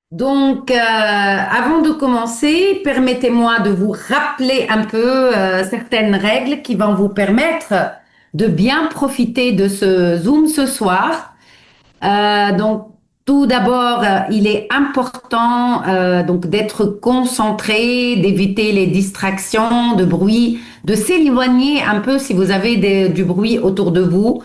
Avant de commencer, permettez-moi de vous rappeler un peu certaines règles qui vont vous permettre de bien profiter de ce Zoom ce soir. Donc, tout d'abord, il est important donc d'être concentré, d'éviter les distractions, de bruit, de s'éloigner un peu si vous avez du bruit autour de vous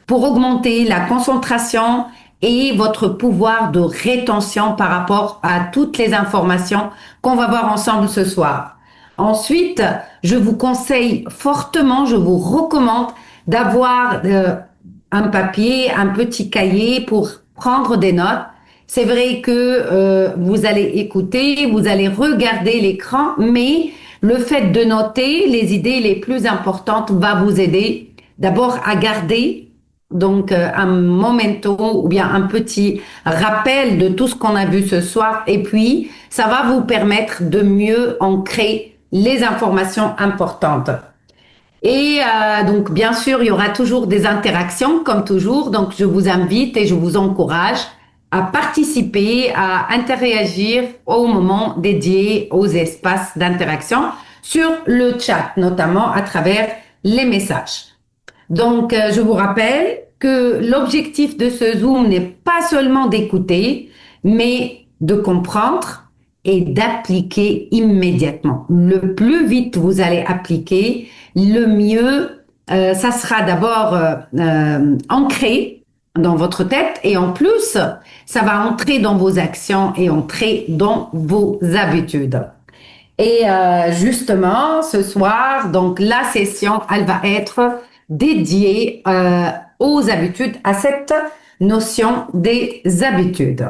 pour augmenter la concentration et votre pouvoir de rétention par rapport à toutes les informations qu'on va voir ensemble ce soir. Ensuite, je vous conseille fortement, je vous recommande d'avoir un papier, un petit cahier pour prendre des notes. C'est vrai que vous allez écouter, vous allez regarder l'écran, mais le fait de noter les idées les plus importantes va vous aider d'abord à garder un memento ou bien un petit rappel de tout ce qu'on a vu ce soir et puis ça va vous permettre de mieux ancrer les informations importantes. Donc, bien sûr, il y aura toujours des interactions, comme toujours. Donc, je vous invite et je vous encourage à participer, à interagir au moment dédié aux espaces d'interaction sur le chat, notamment à travers les messages. Je vous rappelle que l'objectif de ce Zoom n'est pas seulement d'écouter, mais de comprendre et d'appliquer immédiatement. Le plus vite vous allez appliquer, le mieux, ça sera d'abord ancré dans votre tête et en plus, ça va entrer dans vos actions et entrer dans vos habitudes. Justement, ce soir, donc la session, elle va être dédiée aux habitudes, à cette notion des habitudes.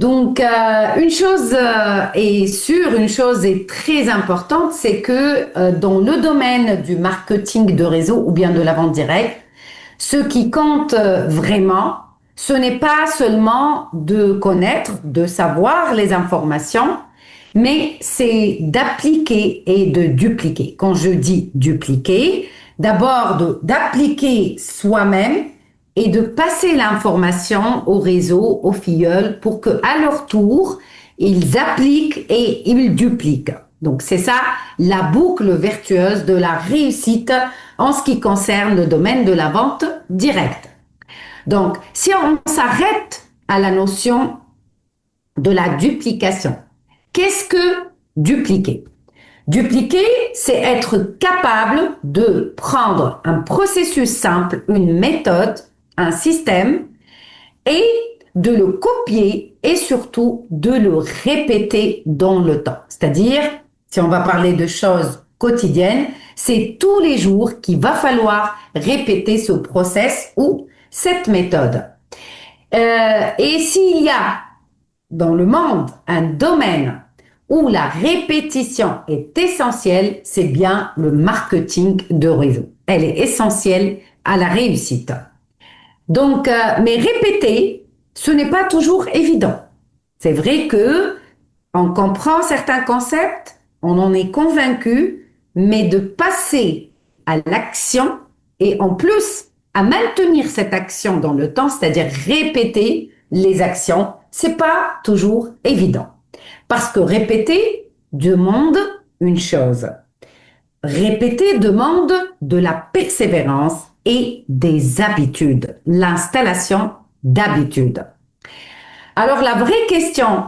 Une chose est sûre, une chose est très importante, c'est que dans le domaine du marketing de réseau ou bien de la vente directe, ce qui compte vraiment, ce n'est pas seulement de connaître, de savoir les informations, mais c'est d'appliquer et de dupliquer. Quand je dis dupliquer, d'abord d'appliquer soi-même et de passer l'information au réseau, aux filleuls, pour que à leur tour, ils appliquent et ils dupliquent. Donc c'est ça la boucle vertueuse de la réussite en ce qui concerne le domaine de la vente directe. Donc si on s'arrête à la notion de la duplication, qu'est-ce que dupliquer? Dupliquer, c'est être capable de prendre un processus simple, une méthode, un système, et de le copier et surtout de le répéter dans le temps. C'est-à-dire, si on va parler de choses quotidiennes, c'est tous les jours qu'il va falloir répéter ce process ou cette méthode. Et s'il y a dans le monde un domaine où la répétition est essentielle, c'est bien le marketing de réseau. Elle est essentielle à la réussite. Mais répéter, ce n'est pas toujours évident. C'est vrai que on comprend certains concepts, on en est convaincu, mais de passer à l'action et en plus à maintenir cette action dans le temps, c'est-à-dire répéter les actions, c'est pas toujours évident. Parce que répéter demande une chose. Répéter demande de la persévérance et des habitudes, l'installation d'habitudes. Alors la vraie question,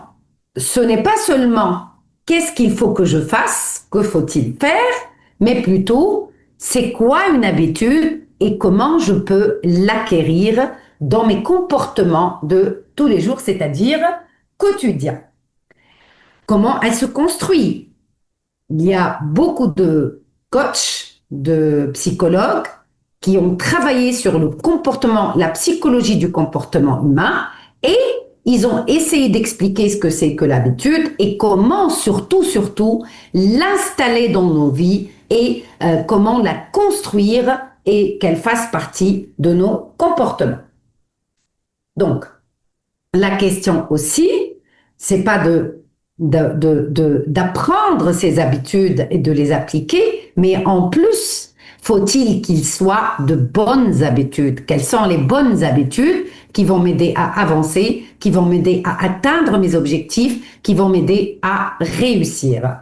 ce n'est pas seulement qu'est-ce qu'il faut que je fasse, que faut-il faire, mais plutôt c'est quoi une habitude et comment je peux l'acquérir dans mes comportements de tous les jours, c'est-à-dire quotidiens. Comment elle se construit? Il y a beaucoup de coachs, de psychologues qui ont travaillé sur le comportement, la psychologie du comportement humain et ils ont essayé d'expliquer ce que c'est que l'habitude et comment surtout l'installer dans nos vies et comment la construire et qu'elle fasse partie de nos comportements. Donc, la question aussi, c'est pas d'apprendre ces habitudes et de les appliquer, mais en plus, Faut-il qu'ils soient de bonnes habitudes? Quelles sont les bonnes habitudes qui vont m'aider à avancer, qui vont m'aider à atteindre mes objectifs, qui vont m'aider à réussir?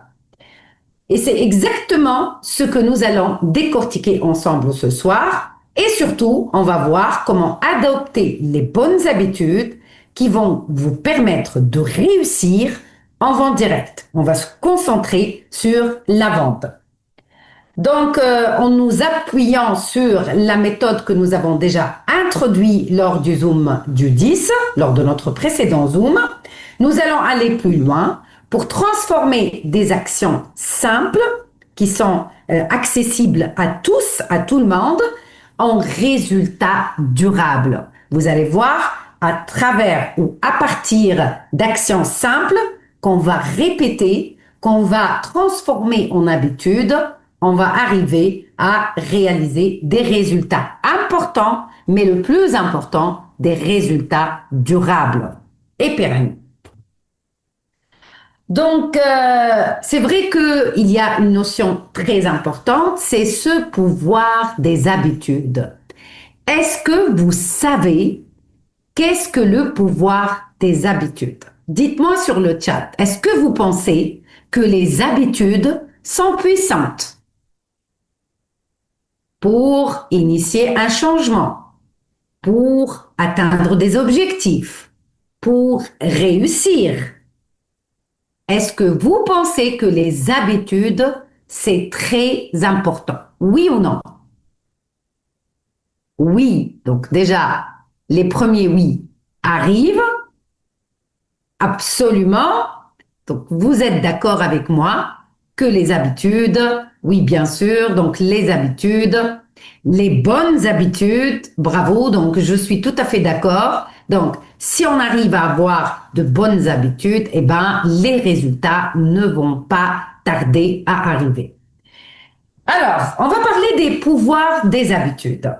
Et c'est exactement ce que nous allons décortiquer ensemble ce soir. Et surtout, on va voir comment adopter les bonnes habitudes qui vont vous permettre de réussir en vente directe. On va se concentrer sur la vente. Donc, en nous appuyant sur la méthode que nous avons déjà introduite lors du Zoom du 10, lors de notre précédent Zoom, nous allons aller plus loin pour transformer des actions simples qui sont accessibles à tous, à tout le monde, en résultats durables. Vous allez voir à travers ou à partir d'actions simples qu'on va répéter, qu'on va transformer en habitude, on va arriver à réaliser des résultats importants, mais le plus important, des résultats durables et pérennes. Donc, c'est vrai qu'il y a une notion très importante, c'est ce pouvoir des habitudes. Est-ce que vous savez qu'est-ce que le pouvoir des habitudes? Dites-moi sur le chat, est-ce que vous pensez que les habitudes sont puissantes pour initier un changement, pour atteindre des objectifs, pour réussir? Est-ce que vous pensez que les habitudes, c'est très important? Oui ou non? Oui. Donc déjà, les premiers oui arrivent. Absolument. Donc vous êtes d'accord avec moi que les habitudes, oui bien sûr, donc les habitudes, les bonnes habitudes, bravo, donc je suis tout à fait d'accord. Donc, si on arrive à avoir de bonnes habitudes, eh ben, les résultats ne vont pas tarder à arriver. Alors, on va parler des pouvoirs des habitudes.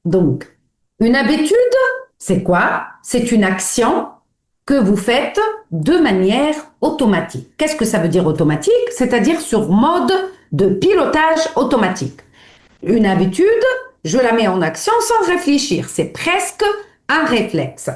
Donc, une habitude, c'est quoi? C'est une action que vous faites de manière automatique. Qu'est-ce que ça veut dire automatique? C'est-à-dire sur mode de pilotage automatique. Une habitude, je la mets en action sans réfléchir. C'est presque un réflexe.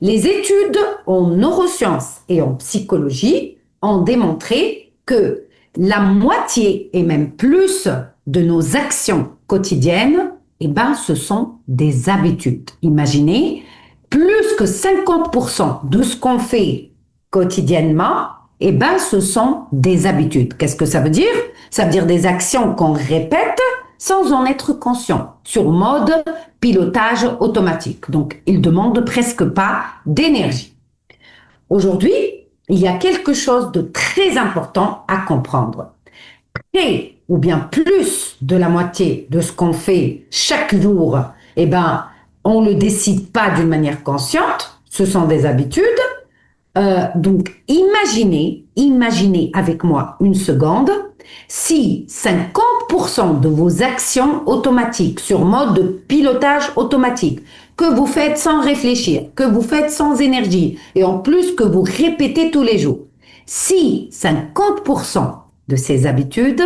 Les études en neurosciences et en psychologie ont démontré que la moitié et même plus de nos actions quotidiennes, eh ben, ce sont des habitudes. Imaginez, plus que 50% de ce qu'on fait quotidiennement, eh ben, ce sont des habitudes. Qu'est-ce que ça veut dire? Ça veut dire des actions qu'on répète sans en être conscient, sur mode pilotage automatique. Donc, il demande presque pas d'énergie. Aujourd'hui, il y a quelque chose de très important à comprendre. Près ou bien plus de la moitié de ce qu'on fait chaque jour, eh ben, on ne le décide pas d'une manière consciente, ce sont des habitudes. Donc, imaginez avec moi une seconde, si 50% de vos actions automatiques sur mode de pilotage automatique, que vous faites sans réfléchir, que vous faites sans énergie, et en plus que vous répétez tous les jours, si 50% de ces habitudes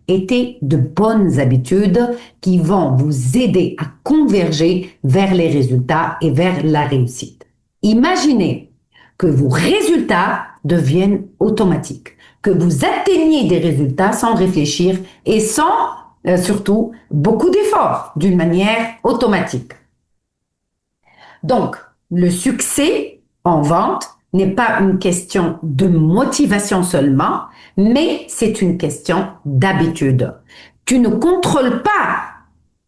étaient de bonnes habitudes qui vont vous aider à converger vers les résultats et vers la réussite. Imaginez que vos résultats deviennent automatiques, que vous atteigniez des résultats sans réfléchir et sans, surtout, beaucoup d'efforts, d'une manière automatique. Donc, le succès en vente n'est pas une question de motivation seulement, mais c'est une question d'habitude. Tu ne contrôles pas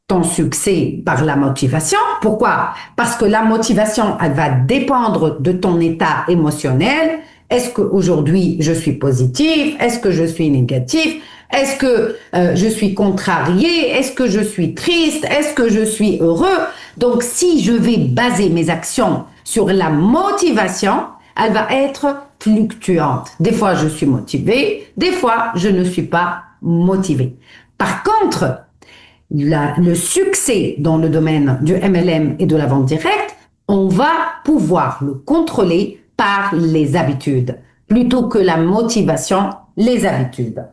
ton succès par la motivation. Pourquoi? Parce que la motivation, elle va dépendre de ton état émotionnel. Est-ce qu'aujourd'hui, je suis positif? Est-ce que je suis négatif? Est-ce que je suis contrarié? Est-ce que je suis triste? Est-ce que je suis heureux? Donc, si je vais baser mes actions sur la motivation, elle va être fluctuante. Des fois, je suis motivée. Des fois, je ne suis pas motivée. Par contre, le succès dans le domaine du MLM et de la vente directe, on va pouvoir le contrôler par les habitudes, plutôt que la motivation, les habitudes.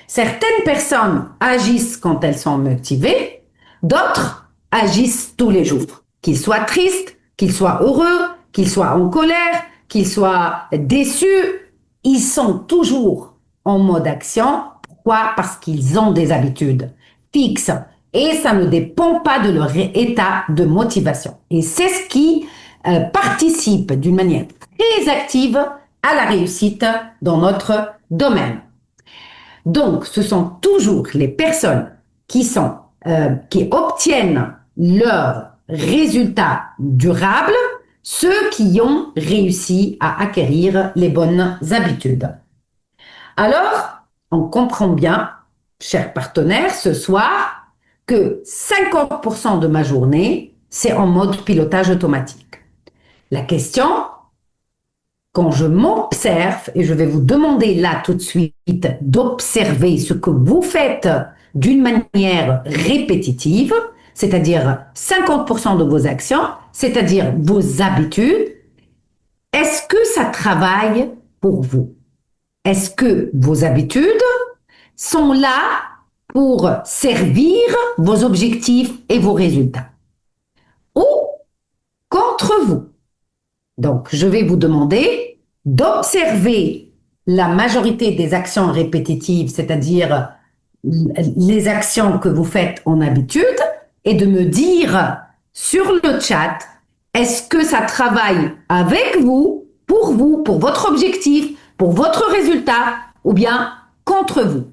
Certaines personnes agissent quand elles sont motivées, d'autres agissent tous les jours. Qu'ils soient tristes, qu'ils soient heureux, qu'ils soient en colère, qu'ils soient déçus, ils sont toujours en mode action. Pourquoi? Parce qu'ils ont des habitudes fixes et ça ne dépend pas de leur état de motivation. Et c'est ce qui participe d'une manière très active à la réussite dans notre domaine. Donc, ce sont toujours les personnes qui obtiennent leurs résultats durables, ceux qui ont réussi à acquérir les bonnes habitudes. Alors, on comprend bien, chers partenaires, ce soir, que 50% de ma journée, c'est en mode pilotage automatique. La question, quand je m'observe, et je vais vous demander là tout de suite d'observer ce que vous faites d'une manière répétitive, c'est-à-dire 50% de vos actions, c'est-à-dire vos habitudes, est-ce que ça travaille pour vous? Est-ce que vos habitudes sont là pour servir vos objectifs et vos résultats? Ou contre vous? Donc, je vais vous demander d'observer la majorité des actions répétitives, c'est-à-dire les actions que vous faites en habitude, et de me dire sur le chat, est-ce que ça travaille avec vous, pour votre objectif, pour votre résultat, ou bien contre vous?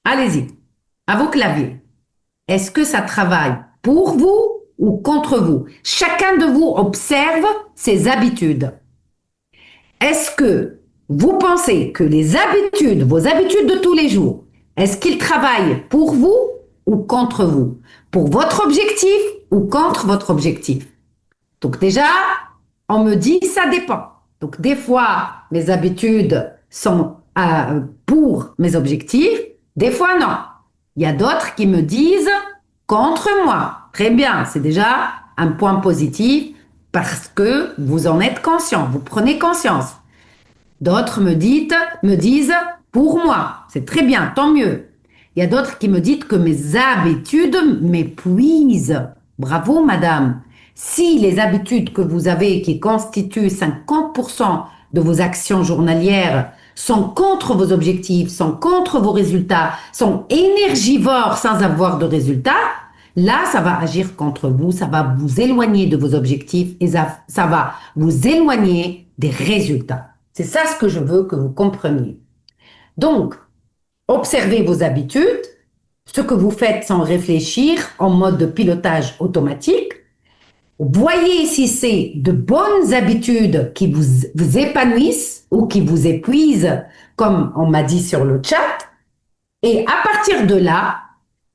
Allez-y, à vos claviers. Est-ce que ça travaille pour vous ou contre vous? Chacun de vous observe ses habitudes. Est-ce que vous pensez que les habitudes, vos habitudes de tous les jours, est-ce qu'ils travaillent pour vous ou contre vous? Pour votre objectif ou contre votre objectif? Donc déjà, on me dit ça dépend. Donc des fois, mes habitudes sont pour mes objectifs, des fois non. Il y a d'autres qui me disent contre moi. Très bien, c'est déjà un point positif parce que vous en êtes conscient, vous prenez conscience. D'autres me disent pour moi. C'est très bien, tant mieux. Il y a d'autres qui me disent que mes habitudes m'épuisent. Bravo, madame. Si les habitudes que vous avez, qui constituent 50% de vos actions journalières, sont contre vos objectifs, sont contre vos résultats, sont énergivores sans avoir de résultats, là, ça va agir contre vous, ça va vous éloigner de vos objectifs et ça va vous éloigner des résultats. C'est ça ce que je veux que vous compreniez. Donc, observez vos habitudes, ce que vous faites sans réfléchir en mode de pilotage automatique. Voyez si c'est de bonnes habitudes qui vous épanouissent ou qui vous épuisent, comme on m'a dit sur le chat. Et à partir de là,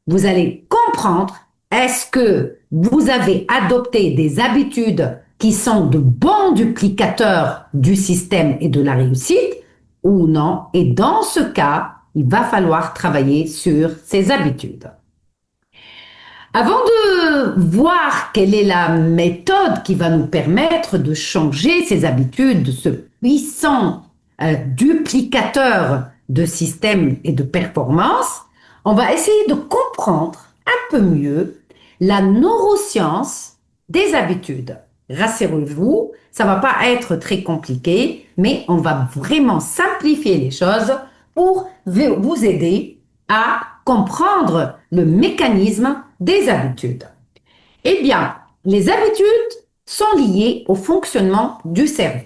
vous allez comprendre est-ce que vous avez adopté des habitudes qui sont de bons duplicateurs du système et de la réussite ou non. Et dans ce cas, il va falloir travailler sur ces habitudes. Avant de voir quelle est la méthode qui va nous permettre de changer ces habitudes, ce puissant duplicateur de système et de performance, on va essayer de comprendre un peu mieux la neuroscience des habitudes. Rassurez-vous, ça ne va pas être très compliqué, mais on va vraiment simplifier les choses pour vous aider à comprendre le mécanisme des habitudes. Eh bien, les habitudes sont liées au fonctionnement du cerveau.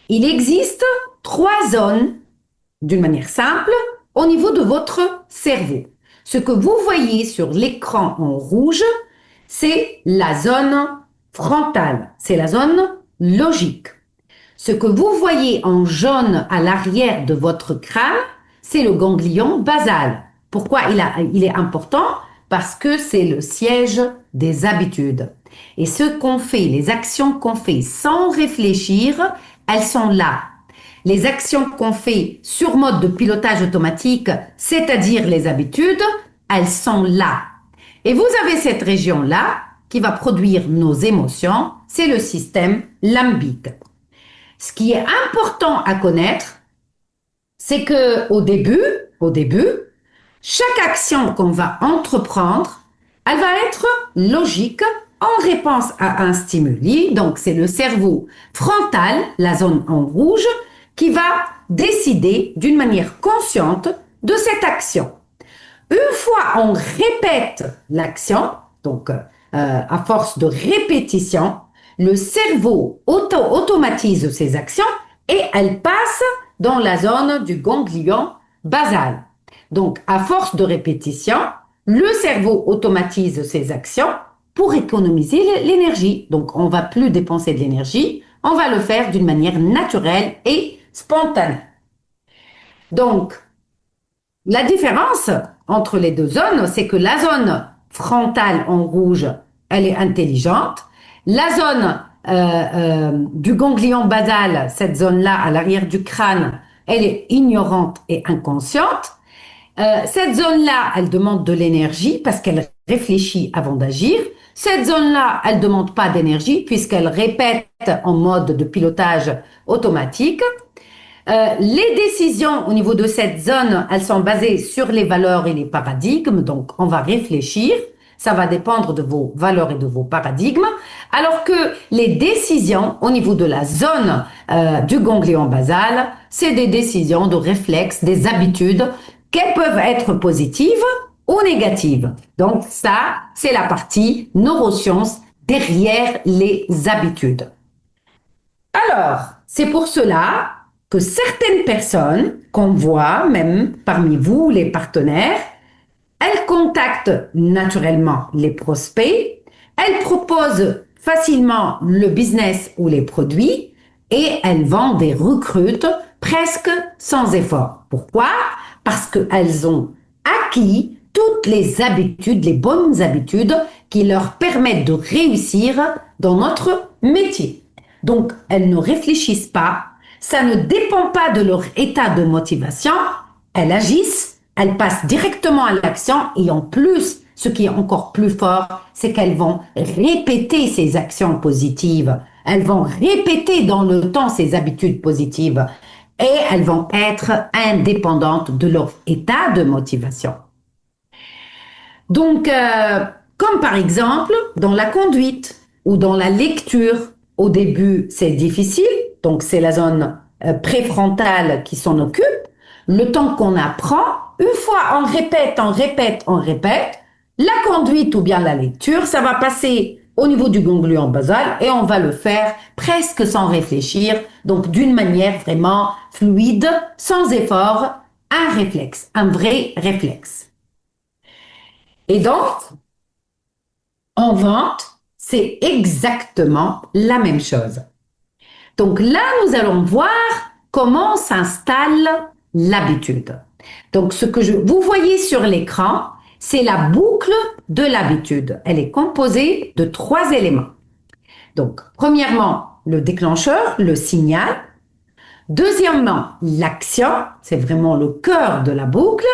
Il existe 3 zones, d'une manière simple, au niveau de votre cerveau. Ce que vous voyez sur l'écran en rouge, c'est la zone frontale, c'est la zone logique. Ce que vous voyez en jaune à l'arrière de votre crâne, c'est le ganglion basal. Pourquoi il est important? Parce que c'est le siège des habitudes. Et ce qu'on fait, les actions qu'on fait sans réfléchir, elles sont là. Les actions qu'on fait sur mode de pilotage automatique, c'est-à-dire les habitudes, elles sont là. Et vous avez cette région-là qui va produire nos émotions, c'est le système limbique. Ce qui est important à connaître, c'est que au début, au début, chaque action qu'on va entreprendre, elle va être logique en réponse à un stimuli. Donc, c'est le cerveau frontal, la zone en rouge, qui va décider d'une manière consciente de cette action. Une fois on répète l'action, donc à force de répétition, le cerveau automatise ces actions et elles passent dans la zone du ganglion basal. Donc, à force de répétition, le cerveau automatise ces actions pour économiser l'énergie. Donc, on ne va plus dépenser de l'énergie, on va le faire d'une manière naturelle et spontanée. Donc, la différence entre les deux zones, c'est que la zone frontale en rouge, elle est intelligente. La zone du ganglion basal, cette zone-là à l'arrière du crâne, elle est ignorante et inconsciente. Cette zone-là, elle demande de l'énergie parce qu'elle réfléchit avant d'agir. Cette zone-là, elle ne demande pas d'énergie puisqu'elle répète en mode de pilotage automatique. Les décisions au niveau de cette zone, elles sont basées sur les valeurs et les paradigmes, donc on va réfléchir, ça va dépendre de vos valeurs et de vos paradigmes, alors que les décisions au niveau de la zone du ganglion basal, c'est des décisions de réflexes, des habitudes, qu'elles peuvent être positives ou négatives. Donc ça, c'est la partie neurosciences derrière les habitudes. Alors, c'est pour cela que certaines personnes qu'on voit, même parmi vous, les partenaires, elles contactent naturellement les prospects, elles proposent facilement le business ou les produits et elles vendent et recrutent presque sans effort. Pourquoi? Parce qu'elles ont acquis toutes les habitudes, les bonnes habitudes qui leur permettent de réussir dans notre métier. Donc, elles ne réfléchissent pas, ça ne dépend pas de leur état de motivation, elles agissent, elles passent directement à l'action et en plus, ce qui est encore plus fort, c'est qu'elles vont répéter ces actions positives, elles vont répéter dans le temps ces habitudes positives et elles vont être indépendantes de leur état de motivation. Donc, comme par exemple dans la conduite ou dans la lecture, au début c'est difficile, donc c'est la zone préfrontale qui s'en occupe. Le temps qu'on apprend, une fois on répète, la conduite ou bien la lecture, ça va passer au niveau du ganglion basal et on va le faire presque sans réfléchir, donc d'une manière vraiment fluide, sans effort, un réflexe, un vrai réflexe. Et donc, en vente, c'est exactement la même chose. Donc là, nous allons voir comment s'installe l'habitude. Donc, ce que vous voyez sur l'écran, c'est la boucle de l'habitude. Elle est composée de 3 éléments. Donc, premièrement, le déclencheur, le signal. Deuxièmement, l'action, c'est vraiment le cœur de la boucle.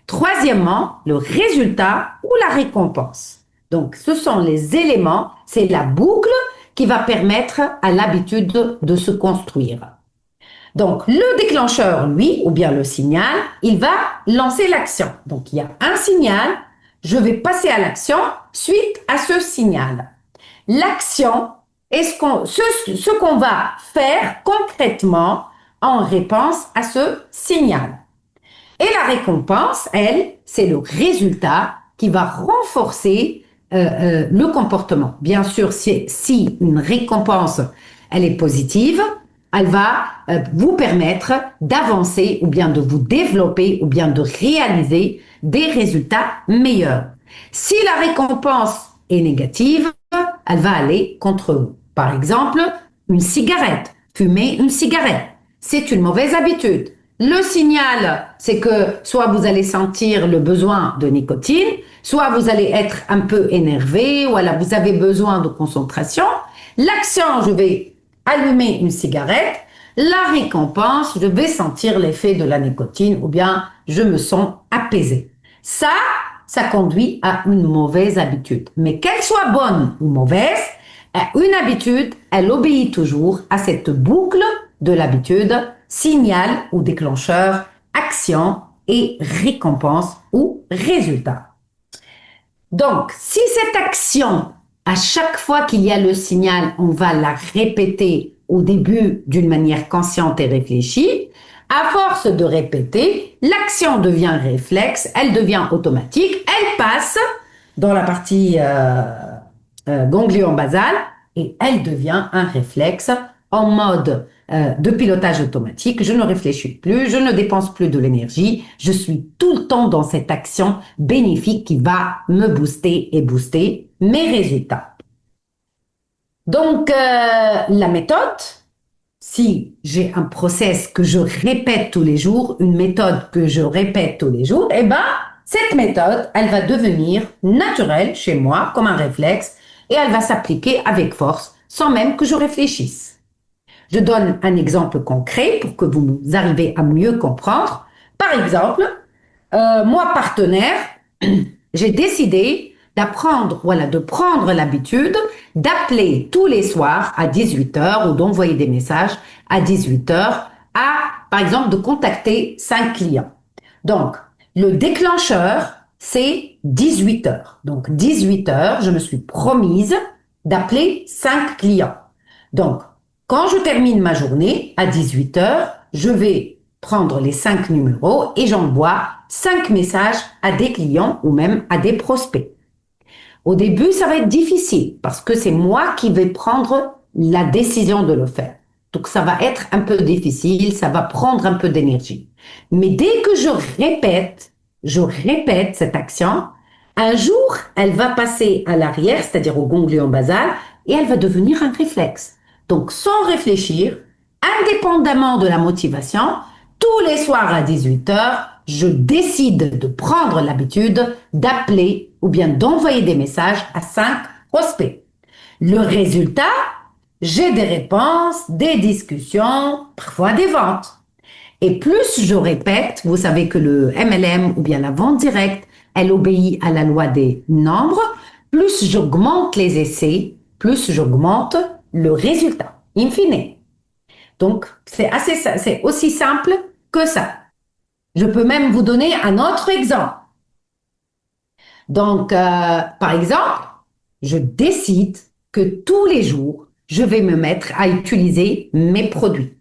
Troisièmement, le résultat ou la récompense. Donc, ce sont les éléments, c'est la boucle qui va permettre à l'habitude de se construire. Donc, le déclencheur, lui, ou bien le signal, il va lancer l'action. Donc, il y a un signal, je vais passer à l'action suite à ce signal. L'action est ce qu'on va faire concrètement en réponse à ce signal. Et la récompense, elle, c'est le résultat qui va renforcer le comportement. Bien sûr, si une récompense, elle est positive, elle va vous permettre d'avancer ou bien de vous développer ou bien de réaliser des résultats meilleurs. Si la récompense est négative, elle va aller contre vous. Par exemple, une cigarette, fumer une cigarette, c'est une mauvaise habitude. Le signal, c'est que soit vous allez sentir le besoin de nicotine, soit vous allez être un peu énervé, voilà, vous avez besoin de concentration. L'action, je vais allumer une cigarette. La récompense, je vais sentir l'effet de la nicotine ou bien je me sens apaisé. Ça conduit à une mauvaise habitude. Mais qu'elle soit bonne ou mauvaise, une habitude, elle obéit toujours à cette boucle de l'habitude, signal ou déclencheur, action et récompense ou résultat. Donc, si cette action, à chaque fois qu'il y a le signal, on va la répéter au début d'une manière consciente et réfléchie, à force de répéter, l'action devient réflexe, elle devient automatique, elle passe dans la partie ganglion basal et elle devient un réflexe en mode de pilotage automatique. Je ne réfléchis plus, je ne dépense plus de l'énergie, je suis tout le temps dans cette action bénéfique qui va me booster et booster mes résultats. Donc, la méthode, si j'ai un process que je répète tous les jours, une méthode que je répète tous les jours, eh ben, cette méthode, elle va devenir naturelle chez moi comme un réflexe et elle va s'appliquer avec force sans même que je réfléchisse. Je donne un exemple concret pour que vous arriviez à mieux comprendre. Par exemple, moi, partenaire, j'ai décidé de prendre l'habitude d'appeler tous les soirs à 18h ou d'envoyer des messages à 18h par exemple, de contacter 5 clients. Donc, le déclencheur, c'est 18h. Donc, 18h, je me suis promise d'appeler 5 clients. Donc, quand je termine ma journée à 18h, je vais prendre les 5 numéros et j'envoie 5 messages à des clients ou même à des prospects. Au début, ça va être difficile parce que c'est moi qui vais prendre la décision de le faire. Donc, ça va être un peu difficile, ça va prendre un peu d'énergie. Mais dès que je répète cette action, un jour, elle va passer à l'arrière, c'est-à-dire au ganglion basal, et elle va devenir un réflexe. Donc, sans réfléchir, indépendamment de la motivation, tous les soirs à 18h, je décide de prendre l'habitude d'appeler ou bien d'envoyer des messages à 5 prospects. Le résultat, j'ai des réponses, des discussions, parfois des ventes. Et plus je répète, vous savez que le MLM ou bien la vente directe, elle obéit à la loi des nombres, plus j'augmente les essais, plus j'augmente le résultat, in fine. Donc, c'est aussi simple que ça. Je peux même vous donner un autre exemple. Donc, par exemple, je décide que tous les jours, je vais me mettre à utiliser mes produits.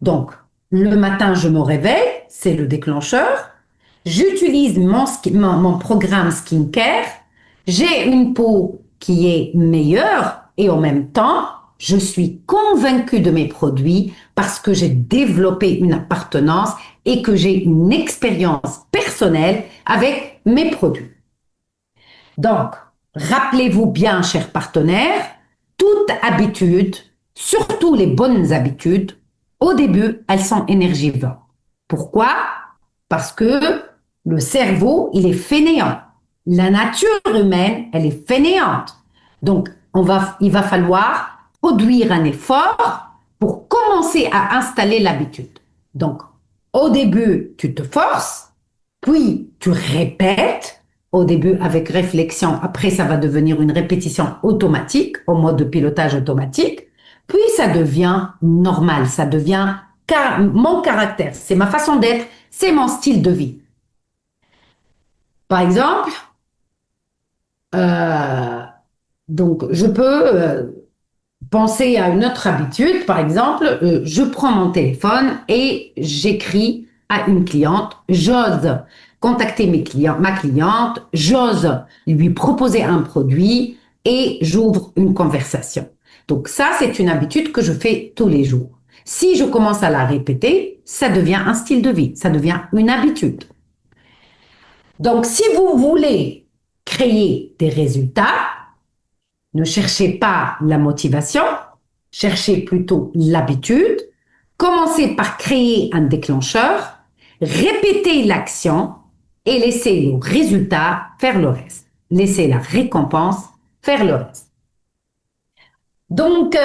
Donc, le matin, je me réveille, c'est le déclencheur. J'utilise mon programme skincare. J'ai une peau qui est meilleure et en même temps, je suis convaincue de mes produits parce que j'ai développé une appartenance et que j'ai une expérience personnelle avec mes produits. Donc, rappelez-vous bien, chers partenaires, toute habitude, surtout les bonnes habitudes, au début, elles sont énergivores. Pourquoi? Parce que le cerveau, il est fainéant. La nature humaine, elle est fainéante. Donc, il va falloir produire un effort pour commencer à installer l'habitude. Donc, au début, tu te forces, puis tu répètes, au début avec réflexion, après ça va devenir une répétition automatique, au mode de pilotage automatique, puis ça devient normal, ça devient mon caractère, c'est ma façon d'être, c'est mon style de vie. Par exemple, donc je peux penser à une autre habitude, par exemple, je prends mon téléphone et j'écris à une cliente, j'ose contacter ma cliente, j'ose lui proposer un produit et j'ouvre une conversation. Donc ça, c'est une habitude que je fais tous les jours. Si je commence à la répéter, ça devient un style de vie, ça devient une habitude. Donc si vous voulez créer des résultats, ne cherchez pas la motivation, cherchez plutôt l'habitude. Commencez par créer un déclencheur, répétez l'action et laissez le résultat faire le reste. Laissez la récompense faire le reste. Donc,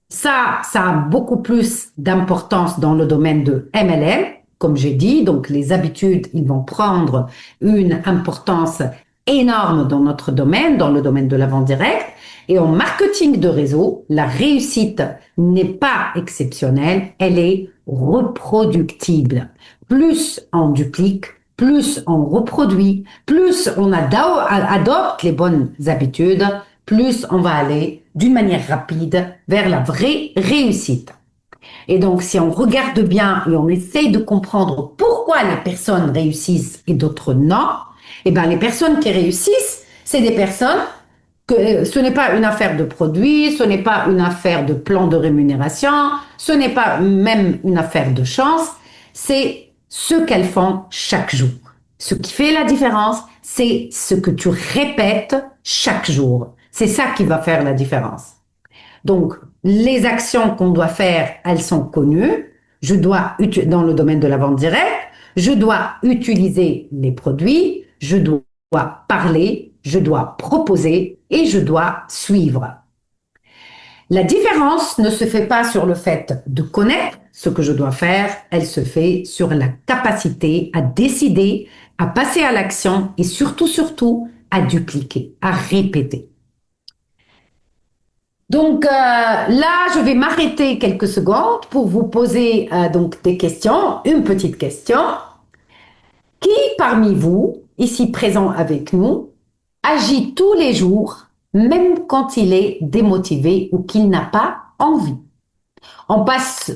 ça a beaucoup plus d'importance dans le domaine de MLM, comme j'ai dit. Donc, les habitudes, ils vont prendre une importance énorme dans notre domaine, dans le domaine de la vente directe. Et en marketing de réseau, la réussite n'est pas exceptionnelle, elle est reproductible. Plus on duplique, plus on reproduit, plus on adopte les bonnes habitudes, plus on va aller d'une manière rapide vers la vraie réussite. Et donc, si on regarde bien et on essaye de comprendre pourquoi les personnes réussissent et d'autres non, eh ben, les personnes qui réussissent, c'est des personnes que ce n'est pas une affaire de produit, ce n'est pas une affaire de plan de rémunération, ce n'est pas même une affaire de chance, c'est ce qu'elles font chaque jour. Ce qui fait la différence, c'est ce que tu répètes chaque jour. C'est ça qui va faire la différence. Donc, les actions qu'on doit faire, elles sont connues. Dans le domaine de la vente directe, je dois utiliser les produits, je dois parler, je dois proposer et je dois suivre. La différence ne se fait pas sur le fait de connaître ce que je dois faire, elle se fait sur la capacité à décider, à passer à l'action et surtout, à dupliquer, à répéter. Donc là, je vais m'arrêter quelques secondes pour vous poser donc des questions, une petite question. Qui parmi vous, ici présent avec nous, agit tous les jours, même quand il est démotivé ou qu'il n'a pas envie? On passe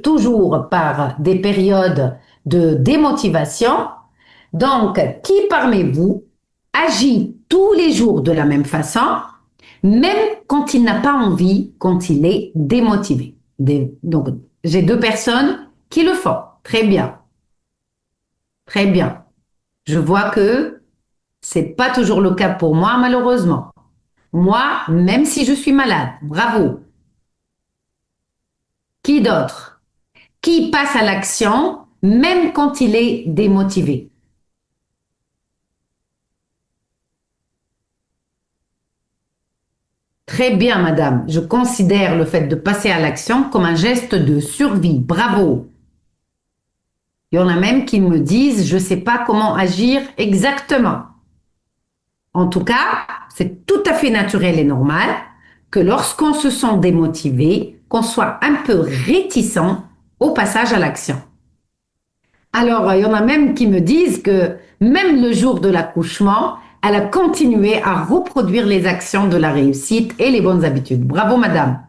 toujours par des périodes de démotivation. Donc, qui parmi vous agit tous les jours de la même façon, même quand il n'a pas envie, quand il est démotivé? Donc, j'ai deux personnes qui le font. Très bien. Très bien. Je vois que c'est pas toujours le cas pour moi, malheureusement. Moi, même si je suis malade, bravo. Qui d'autre? Qui passe à l'action, même quand il est démotivé? Très bien, madame. Je considère le fait de passer à l'action comme un geste de survie. Bravo. Il y en a même qui me disent, je ne sais pas comment agir exactement. En tout cas, c'est tout à fait naturel et normal que lorsqu'on se sent démotivé, qu'on soit un peu réticent au passage à l'action. Alors, il y en a même qui me disent que même le jour de l'accouchement, elle a continué à reproduire les actions de la réussite et les bonnes habitudes. Bravo, madame.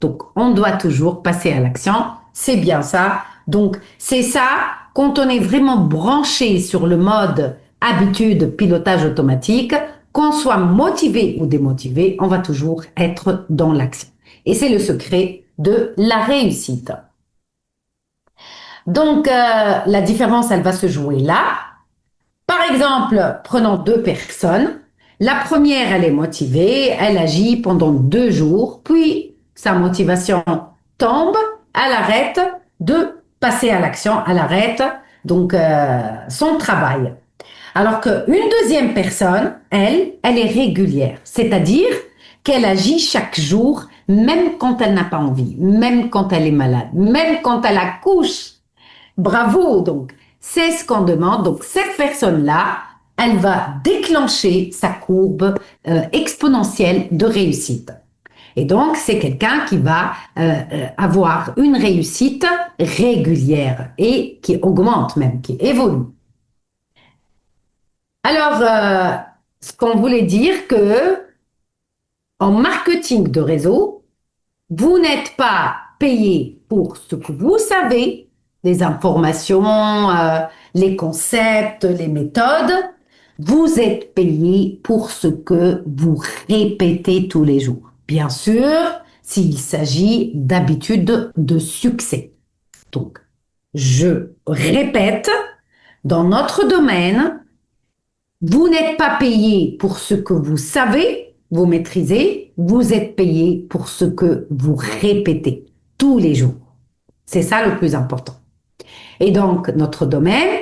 Donc, on doit toujours passer à l'action. C'est bien ça. Donc, c'est ça, quand on est vraiment branché sur le mode habitude, pilotage automatique, qu'on soit motivé ou démotivé, on va toujours être dans l'action. Et c'est le secret de la réussite. Donc, la différence, elle va se jouer là. Par exemple, prenons deux personnes. La première, elle est motivée, elle agit pendant 2 jours, puis sa motivation tombe, elle arrête de passer à l'action, elle arrête donc son travail. Alors qu'une deuxième personne, elle est régulière, c'est-à-dire qu'elle agit chaque jour, même quand elle n'a pas envie, même quand elle est malade, même quand elle accouche. Bravo, donc c'est ce qu'on demande. Donc cette personne-là, elle va déclencher sa courbe exponentielle de réussite. Et donc c'est quelqu'un qui va avoir une réussite régulière et qui augmente même, qui évolue. Alors, ce qu'on voulait dire que en marketing de réseau, vous n'êtes pas payé pour ce que vous savez, les informations, les concepts, les méthodes. Vous êtes payé pour ce que vous répétez tous les jours. Bien sûr, s'il s'agit d'habitudes de succès. Donc, je répète, dans notre domaine, vous n'êtes pas payé pour ce que vous savez, vous maîtrisez, vous êtes payé pour ce que vous répétez tous les jours. C'est ça le plus important. Et donc, notre domaine,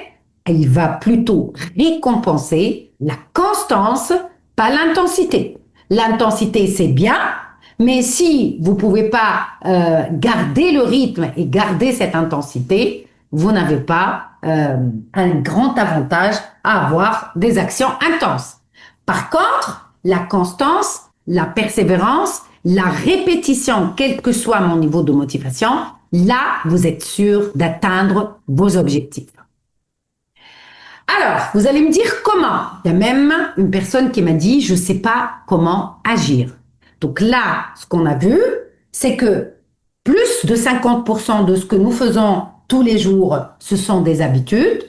il va plutôt récompenser la constance, pas l'intensité. L'intensité, c'est bien, mais si vous ne pouvez pas garder le rythme et garder cette intensité, vous n'avez pas un grand avantage à avoir des actions intenses. Par contre, la constance, la persévérance, la répétition, quel que soit mon niveau de motivation, là, vous êtes sûr d'atteindre vos objectifs. Alors, vous allez me dire comment. Il y a même une personne qui m'a dit, je ne sais pas comment agir. Donc là, ce qu'on a vu, c'est que plus de 50% de ce que nous faisons tous les jours, ce sont des habitudes.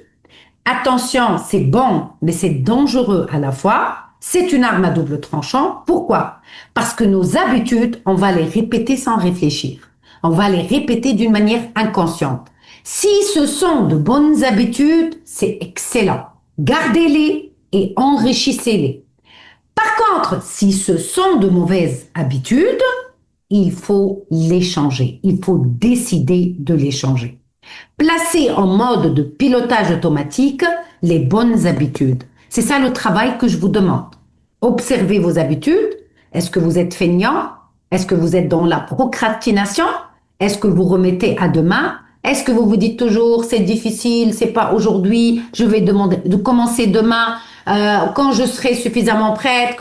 Attention, c'est bon, mais c'est dangereux à la fois. C'est une arme à double tranchant. Pourquoi? Parce que nos habitudes, on va les répéter sans réfléchir. On va les répéter d'une manière inconsciente. Si ce sont de bonnes habitudes, c'est excellent. Gardez-les et enrichissez-les. Par contre, si ce sont de mauvaises habitudes, il faut les changer. Il faut décider de les changer. Placez en mode de pilotage automatique les bonnes habitudes. C'est ça le travail que je vous demande. Observez vos habitudes. Est-ce que vous êtes feignant? Est-ce que vous êtes dans la procrastination? Est-ce que vous remettez à demain? Est-ce que vous vous dites toujours c'est difficile, c'est pas aujourd'hui, je vais demander de commencer demain quand je serai suffisamment prête?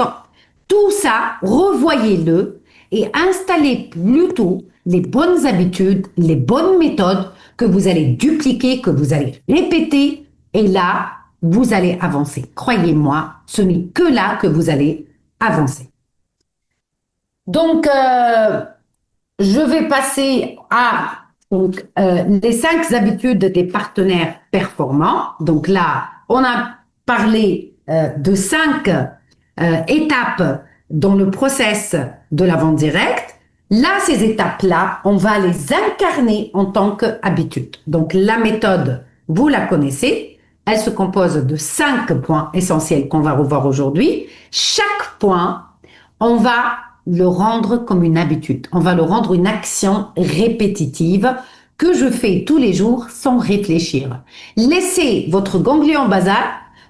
Tout ça, revoyez-le et installez plutôt les bonnes habitudes, les bonnes méthodes que vous allez dupliquer, que vous allez répéter et là, vous allez avancer. Croyez-moi, ce n'est que là que vous allez avancer. Donc, je vais passer à les 5 habitudes des partenaires performants. Donc là, on a parlé de 5 étapes dans le process de la vente directe. Là, ces étapes-là, on va les incarner en tant qu'habitude. Donc, la méthode, vous la connaissez. Elle se compose de 5 points essentiels qu'on va revoir aujourd'hui. Chaque point, on va le rendre comme une habitude. On va le rendre une action répétitive que je fais tous les jours sans réfléchir. Laissez votre ganglion basal,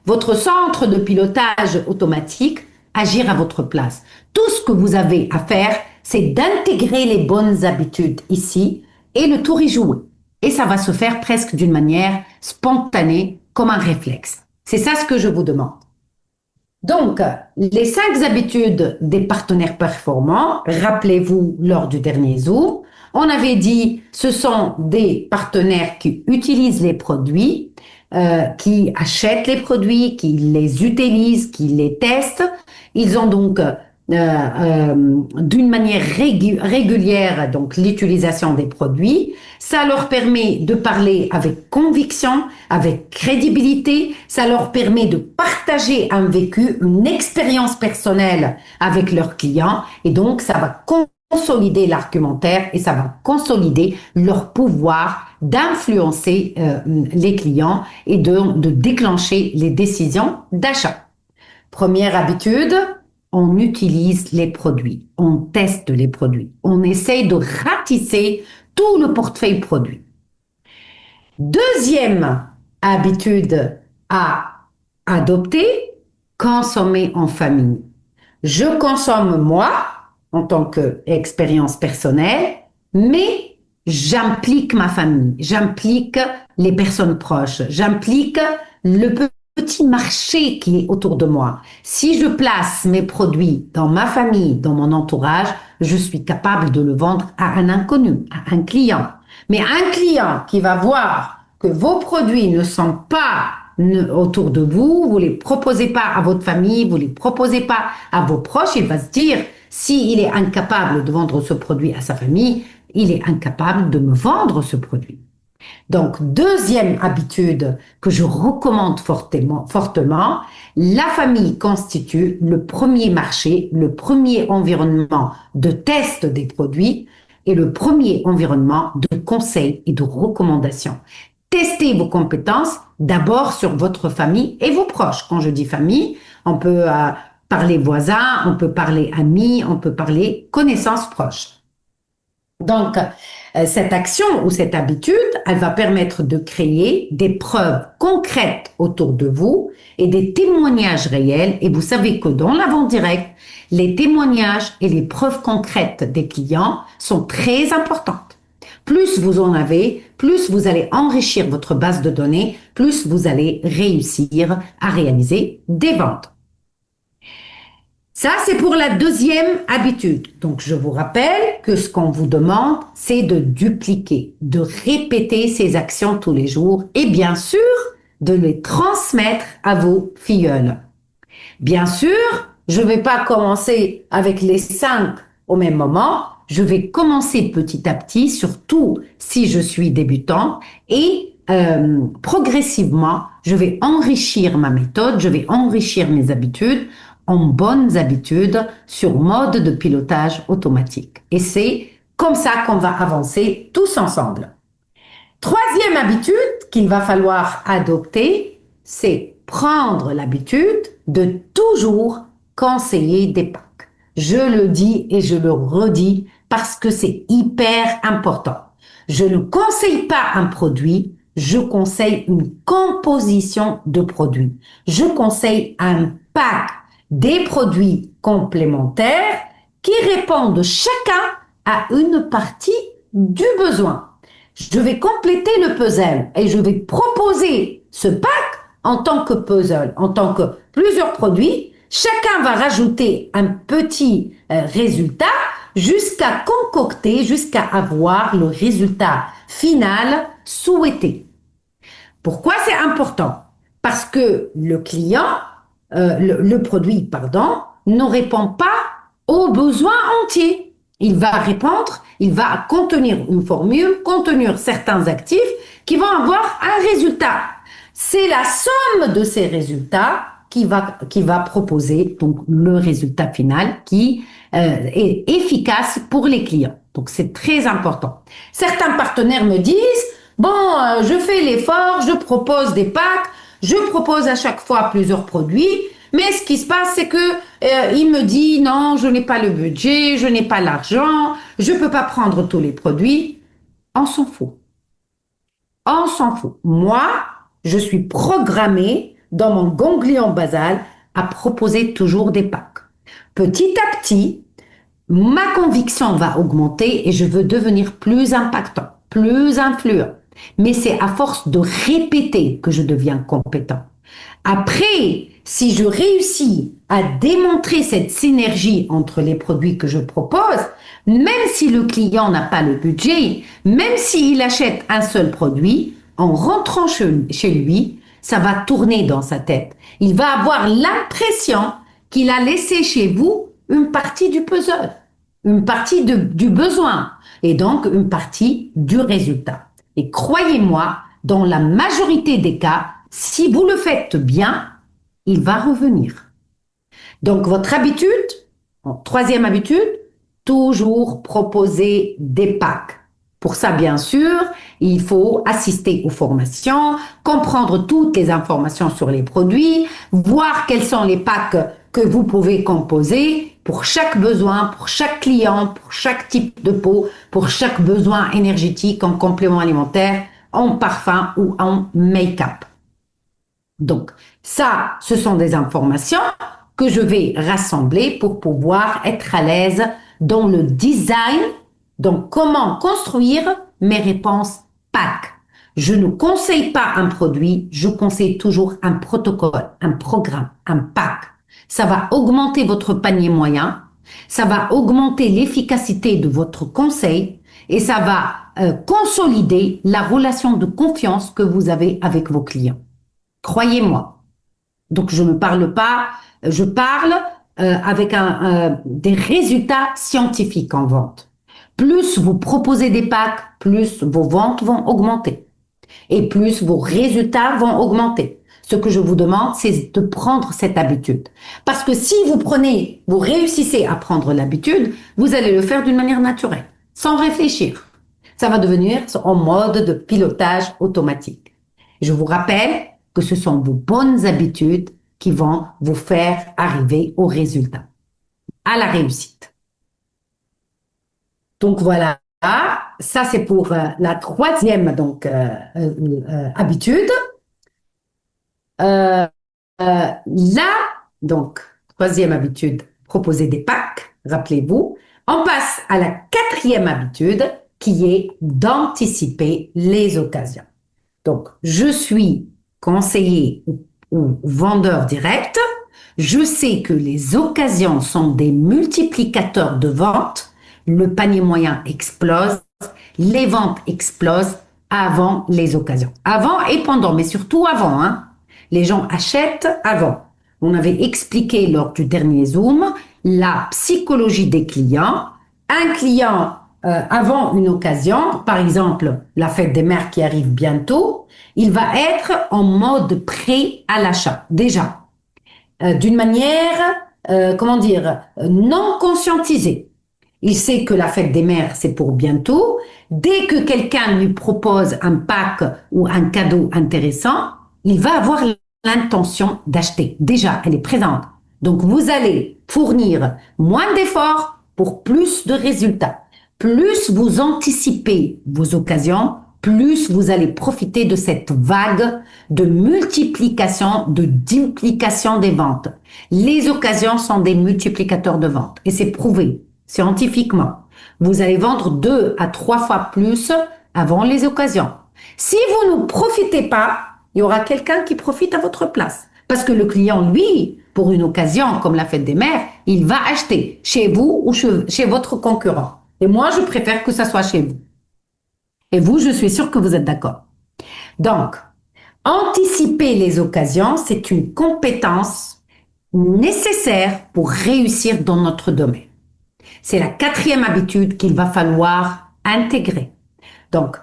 votre centre de pilotage automatique, agir à votre place. Tout ce que vous avez à faire, c'est d'intégrer les bonnes habitudes ici et le tour est joué. Et ça va se faire presque d'une manière spontanée, comme un réflexe. C'est ça ce que je vous demande. Donc, les 5 habitudes des partenaires performants, rappelez-vous lors du dernier Zoom, on avait dit ce sont des partenaires qui utilisent les produits, qui achètent les produits, qui les utilisent, qui les testent. Ils ont donc d'une manière régulière donc l'utilisation des produits. Ça leur permet de parler avec conviction, avec crédibilité. Ça leur permet de partager un vécu, une expérience personnelle avec leurs clients. Et donc, ça va consolider l'argumentaire et ça va consolider leur pouvoir d'influencer les clients et de déclencher les décisions d'achat. Première habitude, on utilise les produits, on teste les produits, on essaye de ratisser tout le portefeuille produit. Deuxième habitude à adopter, consommer en famille. Je consomme moi, en tant qu'expérience personnelle, mais j'implique ma famille, j'implique les personnes proches, j'implique le petit marché qui est autour de moi. Si je place mes produits dans ma famille, dans mon entourage, je suis capable de le vendre à un inconnu, à un client. Mais un client qui va voir que vos produits ne sont pas autour de vous, vous les proposez pas à votre famille, vous les proposez pas à vos proches, il va se dire, s'il est incapable de vendre ce produit à sa famille, il est incapable de me vendre ce produit. Donc, deuxième habitude que je recommande fortement, la famille constitue le premier marché, le premier environnement de test des produits et le premier environnement de conseil et de recommandation. Testez vos compétences d'abord sur votre famille et vos proches. Quand je dis famille, on peut parler voisins, on peut parler amis, on peut parler connaissances proches. Donc, cette action ou cette habitude, elle va permettre de créer des preuves concrètes autour de vous et des témoignages réels. Et vous savez que dans la vente directe, les témoignages et les preuves concrètes des clients sont très importantes. Plus vous en avez, plus vous allez enrichir votre base de données, plus vous allez réussir à réaliser des ventes. Ça, c'est pour la deuxième habitude. Donc, je vous rappelle que ce qu'on vous demande, c'est de dupliquer, de répéter ces actions tous les jours et bien sûr, de les transmettre à vos filleuls. Bien sûr, je ne vais pas commencer avec les 5 au même moment. Je vais commencer petit à petit, surtout si je suis débutant, et progressivement, je vais enrichir ma méthode, je vais enrichir mes habitudes en bonnes habitudes sur mode de pilotage automatique. Et c'est comme ça qu'on va avancer tous ensemble. Troisième habitude qu'il va falloir adopter, c'est prendre l'habitude de toujours conseiller des packs. Je le dis et je le redis parce que c'est hyper important. Je ne conseille pas un produit, je conseille une composition de produits. Je conseille un pack des produits complémentaires qui répondent chacun à une partie du besoin. Je vais compléter le puzzle et je vais proposer ce pack en tant que puzzle, en tant que plusieurs produits. Chacun va rajouter un petit résultat jusqu'à concocter, jusqu'à avoir le résultat final souhaité. Pourquoi c'est important? Parce que le client, le produit, pardon, ne répond pas aux besoins entiers. Il va répondre, il va contenir une formule, contenir certains actifs qui vont avoir un résultat. C'est la somme de ces résultats qui va proposer donc le résultat final qui est efficace pour les clients. Donc c'est très important. Certains partenaires me disent bon, je fais l'effort, je propose des packs, je propose à chaque fois plusieurs produits, mais ce qui se passe, c'est que il me dit non, je n'ai pas le budget, je n'ai pas l'argent, je peux pas prendre tous les produits. On s'en fout. On s'en fout. Moi, je suis programmée dans mon ganglion basal à proposer toujours des packs. Petit à petit, ma conviction va augmenter et je veux devenir plus impactant, plus influent. Mais c'est à force de répéter que je deviens compétent. Après, si je réussis à démontrer cette synergie entre les produits que je propose, même si le client n'a pas le budget, même s'il achète un seul produit, en rentrant chez lui, ça va tourner dans sa tête. Il va avoir l'impression qu'il a laissé chez vous une partie du puzzle, une partie du besoin et donc une partie du résultat. Et croyez-moi, dans la majorité des cas, si vous le faites bien, il va revenir. Donc, votre habitude, troisième habitude, toujours proposer des packs. Pour ça, bien sûr, il faut assister aux formations, comprendre toutes les informations sur les produits, voir quels sont les packs que vous pouvez composer pour chaque besoin, pour chaque client, pour chaque type de peau, pour chaque besoin énergétique en complément alimentaire, en parfum ou en make-up. Donc, ça, ce sont des informations que je vais rassembler pour pouvoir être à l'aise dans le design, donc comment construire mes réponses PAC. Je ne conseille pas un produit, je conseille toujours un protocole, un programme, un pack. Ça va augmenter votre panier moyen, ça va augmenter l'efficacité de votre conseil et ça va consolider la relation de confiance que vous avez avec vos clients. Croyez-moi. Donc, je ne parle pas, je parle avec des résultats scientifiques en vente. Plus vous proposez des packs, plus vos ventes vont augmenter. Et plus vos résultats vont augmenter. Ce que je vous demande, c'est de prendre cette habitude. Parce que si vous réussissez à prendre l'habitude, vous allez le faire d'une manière naturelle, sans réfléchir. Ça va devenir en mode de pilotage automatique. Je vous rappelle que ce sont vos bonnes habitudes qui vont vous faire arriver au résultat, à la réussite. Donc voilà, ça c'est pour la troisième habitude. Là, donc, troisième habitude, proposer des packs, rappelez-vous. On passe à la quatrième habitude qui est d'anticiper les occasions. Donc, je suis conseiller ou vendeur direct, Je sais que les occasions sont des multiplicateurs de vente. Le panier moyen explose, les ventes explosent avant les occasions. Avant et pendant, mais surtout avant, hein. Les gens achètent avant. On avait expliqué lors du dernier Zoom la psychologie des clients. Un client avant une occasion, par exemple la fête des mères qui arrive bientôt, il va être en mode prêt à l'achat déjà, d'une manière, comment dire, non conscientisée. Il sait que la fête des mères, c'est pour bientôt. Dès que quelqu'un lui propose un pack ou un cadeau intéressant, il va avoir l'intention d'acheter. Déjà, elle est présente. Donc, vous allez fournir moins d'efforts pour plus de résultats. Plus vous anticipez vos occasions, plus vous allez profiter de cette vague de multiplication, de duplication des ventes. Les occasions sont des multiplicateurs de ventes et c'est prouvé scientifiquement. Vous allez vendre 2 à 3 fois plus avant les occasions. Si vous ne profitez pas, il y aura quelqu'un qui profite à votre place. Parce que le client, lui, pour une occasion comme la fête des mères, il va acheter chez vous ou chez votre concurrent. Et moi, je préfère que ça soit chez vous. Et vous, je suis sûre que vous êtes d'accord. Donc, anticiper les occasions, c'est une compétence nécessaire pour réussir dans notre domaine. C'est la 4e habitude qu'il va falloir intégrer. Donc,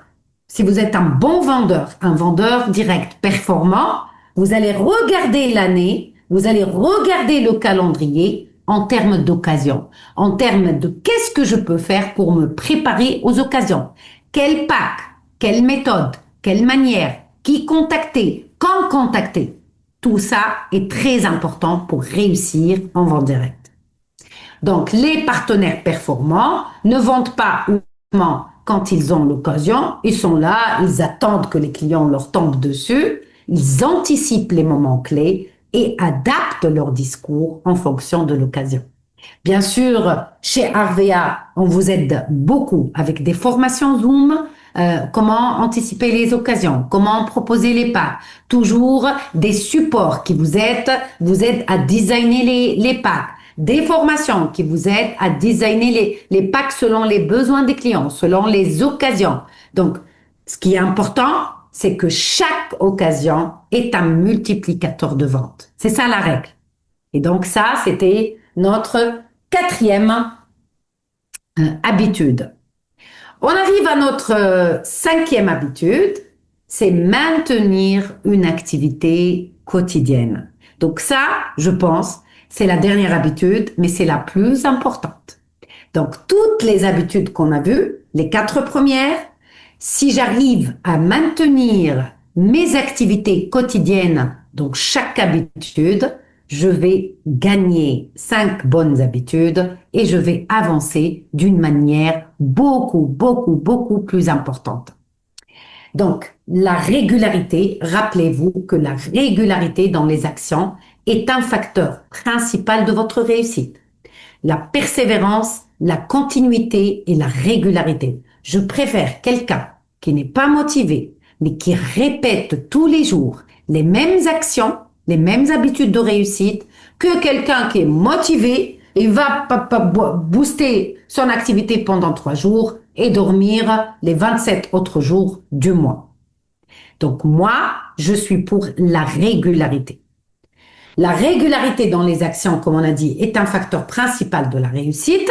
si vous êtes un bon vendeur, un vendeur direct performant, vous allez regarder l'année, vous allez regarder le calendrier en termes d'occasion, en termes de qu'est-ce que je peux faire pour me préparer aux occasions. Quel pack, quelle méthode, quelle manière, qui contacter, quand contacter. Tout ça est très important pour réussir en vente directe. Donc, les partenaires performants ne vendent pas uniquement quand ils ont l'occasion. Ils sont là, ils attendent que les clients leur tombent dessus. Ils anticipent les moments clés et adaptent leur discours en fonction de l'occasion. Bien sûr, chez Arvea, on vous aide beaucoup avec des formations Zoom, comment anticiper les occasions, comment proposer les packs, toujours des supports qui vous aident à designer les packs, des formations qui vous aident à designer les packs selon les besoins des clients, selon les occasions. Donc, ce qui est important, c'est que chaque occasion est un multiplicateur de vente. C'est ça la règle. Et donc ça, c'était notre 4e habitude. On arrive à notre 5e habitude, c'est maintenir une activité quotidienne. Donc ça, je pense, c'est la dernière habitude, mais c'est la plus importante. Donc toutes les habitudes qu'on a vues, les 4 premières, si j'arrive à maintenir mes activités quotidiennes, donc chaque habitude, je vais gagner 5 bonnes habitudes et je vais avancer d'une manière beaucoup plus importante. Donc, la régularité, rappelez-vous que la régularité dans les actions est un facteur principal de votre réussite. La persévérance, la continuité et la régularité. Je préfère quelqu'un qui n'est pas motivé, mais qui répète tous les jours les mêmes actions, les mêmes habitudes de réussite, que quelqu'un qui est motivé et va booster son activité pendant 3 jours et dormir les 27 autres jours du mois. Donc moi, je suis pour la régularité. La régularité dans les actions, comme on a dit, est un facteur principal de la réussite.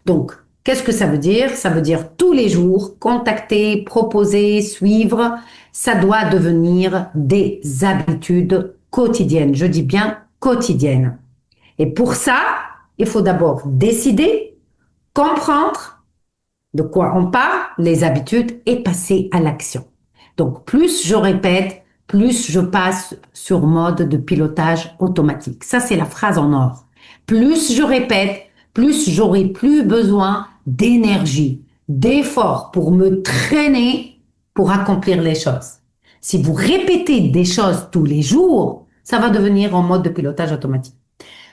Donc, qu'est-ce que ça veut dire? Ça veut dire tous les jours, contacter, proposer, suivre. Ça doit devenir des habitudes quotidiennes. Je dis bien quotidiennes. Et pour ça, il faut d'abord décider, comprendre de quoi on parle, les habitudes, et passer à l'action. Donc, plus je répète, plus je passe sur mode de pilotage automatique. Ça, c'est la phrase en or. Plus je répète, plus j'aurai plus besoin d'énergie, d'effort pour me traîner pour accomplir les choses. Si vous répétez des choses tous les jours, ça va devenir en mode de pilotage automatique.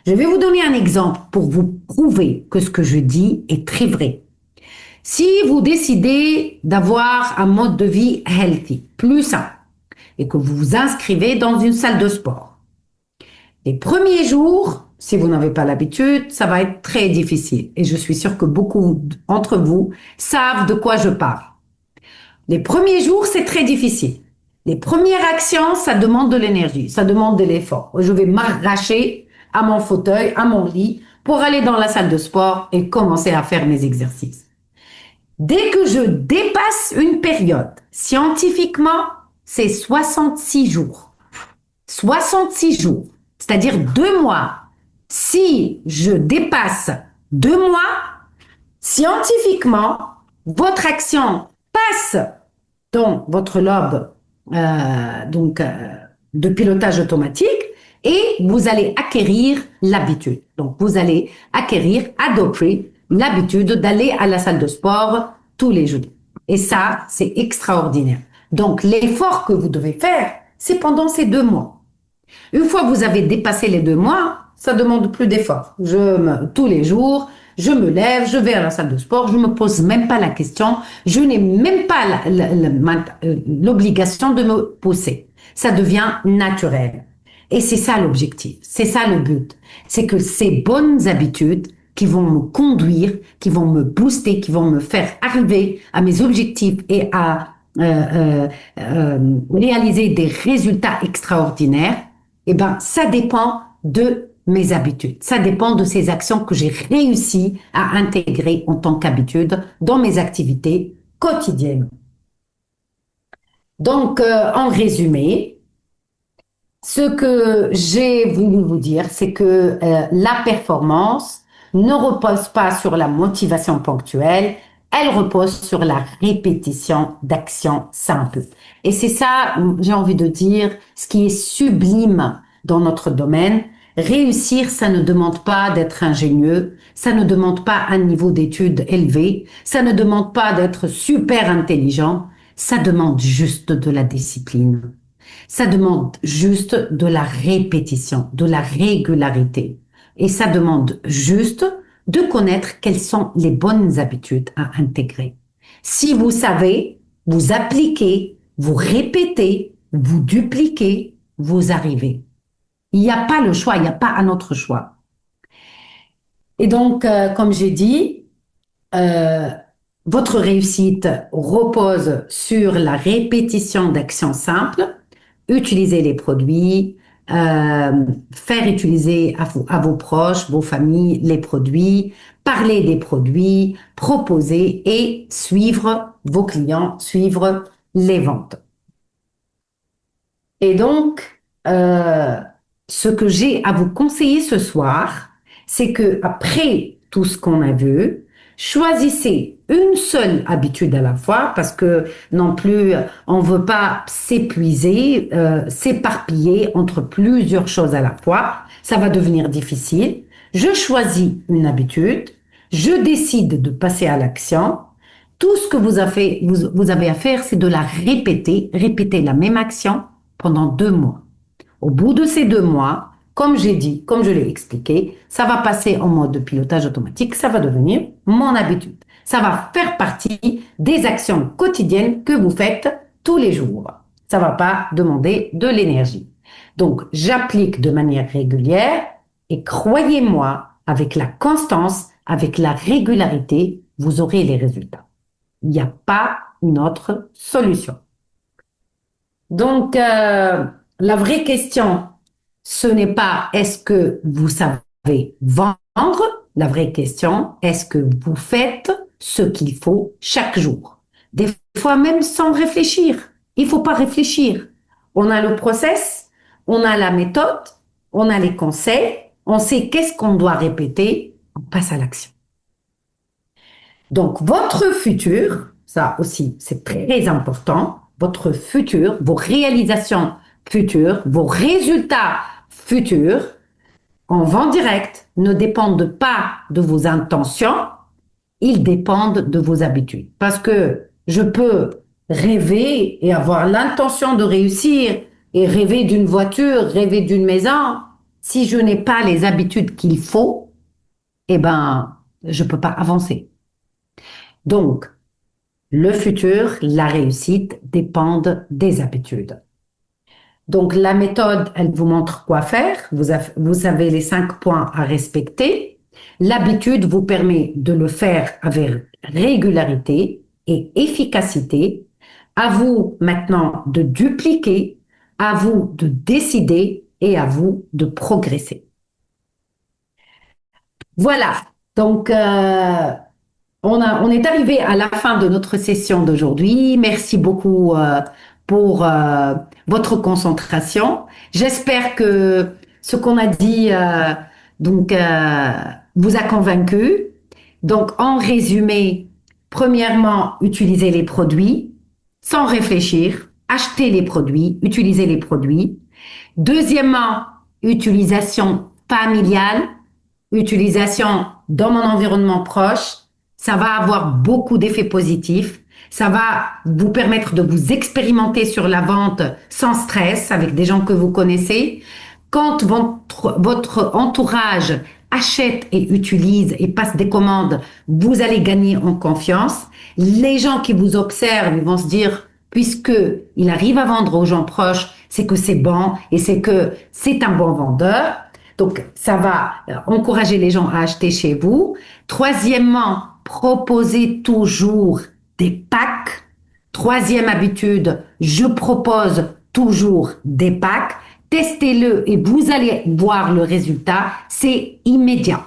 Je vais vous donner un exemple pour vous prouver que ce que je dis est très vrai. Si vous décidez d'avoir un mode de vie healthy, plus sain, et que vous vous inscrivez dans une salle de sport, Les premiers jours, si vous n'avez pas l'habitude, ça va être très difficile. Et je suis sûre que beaucoup d'entre vous savent de quoi je parle. Les premiers jours, c'est très difficile. Les premières actions, ça demande de l'énergie, ça demande de l'effort. Je vais m'arracher à mon fauteuil, à mon lit, pour aller dans la salle de sport et commencer à faire mes exercices. Dès que je dépasse une période, scientifiquement, c'est 66 jours. 66 jours, c'est-à-dire 2 mois. Si je dépasse 2 mois, scientifiquement, votre action passe dans votre lobe de pilotage automatique et vous allez acquérir l'habitude. Donc, vous allez adopter l'habitude d'aller à la salle de sport tous les jours. Et ça, c'est extraordinaire. Donc, l'effort que vous devez faire, c'est pendant ces 2 mois. Une fois que vous avez dépassé les 2 mois, ça demande plus d'effort. Tous les jours, je me lève, je vais à la salle de sport, je me pose même pas la question, je n'ai même pas l'obligation de me pousser. Ça devient naturel. Et c'est ça l'objectif, c'est ça le but. C'est que ces bonnes habitudes qui vont me conduire, qui vont me booster, qui vont me faire arriver à mes objectifs et à réaliser des résultats extraordinaires, eh ben, ça dépend de mes habitudes. Ça dépend de ces actions que j'ai réussi à intégrer en tant qu'habitude dans mes activités quotidiennes. Donc, en résumé, ce que j'ai voulu vous dire, c'est que la performance ne repose pas sur la motivation ponctuelle, elle repose sur la répétition d'actions simples. Et c'est ça, j'ai envie de dire, ce qui est sublime dans notre domaine. Réussir, ça ne demande pas d'être ingénieux, ça ne demande pas un niveau d'études élevé, ça ne demande pas d'être super intelligent, ça demande juste de la discipline. Ça demande juste de la répétition, de la régularité. Et ça demande juste de connaître quelles sont les bonnes habitudes à intégrer. Si vous savez, vous appliquez, vous répétez, vous dupliquez, vous arrivez. Il n'y a pas le choix, il n'y a pas un autre choix. Et donc, comme j'ai dit, votre réussite repose sur la répétition d'actions simples, utiliser les produits, faire utiliser à vos proches, vos familles, les produits, parler des produits, proposer et suivre vos clients, suivre les ventes. Et donc, ce que j'ai à vous conseiller ce soir, c'est que après tout ce qu'on a vu, choisissez une seule habitude à la fois parce que non plus on veut pas s'épuiser, s'éparpiller entre plusieurs choses à la fois. Ça va devenir difficile. Je choisis une habitude, je décide de passer à l'action. Tout ce que vous avez à faire, c'est de la répéter la même action pendant 2 mois. Au bout de ces 2 mois, comme j'ai dit, comme je l'ai expliqué, ça va passer en mode de pilotage automatique, ça va devenir mon habitude. Ça va faire partie des actions quotidiennes que vous faites tous les jours. Ça va pas demander de l'énergie. Donc, j'applique de manière régulière et croyez-moi, avec la constance, avec la régularité, vous aurez les résultats. Il n'y a pas une autre solution. Donc, la vraie question, ce n'est pas est-ce que vous savez vendre, la vraie question, est-ce que vous faites ce qu'il faut chaque jour? Des fois même sans réfléchir. Il ne faut pas réfléchir. On a le process, on a la méthode, on a les conseils, on sait qu'est-ce qu'on doit répéter, on passe à l'action. Donc, votre futur, ça aussi, c'est très important, votre futur, vos réalisations futures, vos résultats futurs en vente directe ne dépendent pas de vos intentions, ils dépendent de vos habitudes. Parce que je peux rêver et avoir l'intention de réussir et rêver d'une voiture, rêver d'une maison. Si je n'ai pas les habitudes qu'il faut, eh ben, je peux pas avancer. Donc, le futur, la réussite dépendent des habitudes. Donc, la méthode, elle vous montre quoi faire. Vous savez les 5 points à respecter. L'habitude vous permet de le faire avec régularité et efficacité. À vous maintenant de dupliquer, à vous de décider et à vous de progresser. Voilà. Donc, on est arrivé à la fin de notre session d'aujourd'hui. Merci beaucoup pour votre concentration. J'espère que ce qu'on a dit donc vous a convaincu. Donc, en résumé, premièrement, utilisez les produits sans réfléchir. Achetez les produits, utilisez les produits. Deuxièmement, utilisation familiale, utilisation dans mon environnement proche. Ça va avoir beaucoup d'effets positifs. Ça va vous permettre de vous expérimenter sur la vente sans stress avec des gens que vous connaissez. Quand votre entourage achète et utilise et passe des commandes, vous allez gagner en confiance. Les gens qui vous observent, ils vont se dire, puisque il arrive à vendre aux gens proches, c'est que c'est bon et c'est que c'est un bon vendeur. Donc, ça va encourager les gens à acheter chez vous. Troisièmement, proposez toujours des packs. Troisième habitude, je propose toujours des packs. Testez-le et vous allez voir le résultat. C'est immédiat.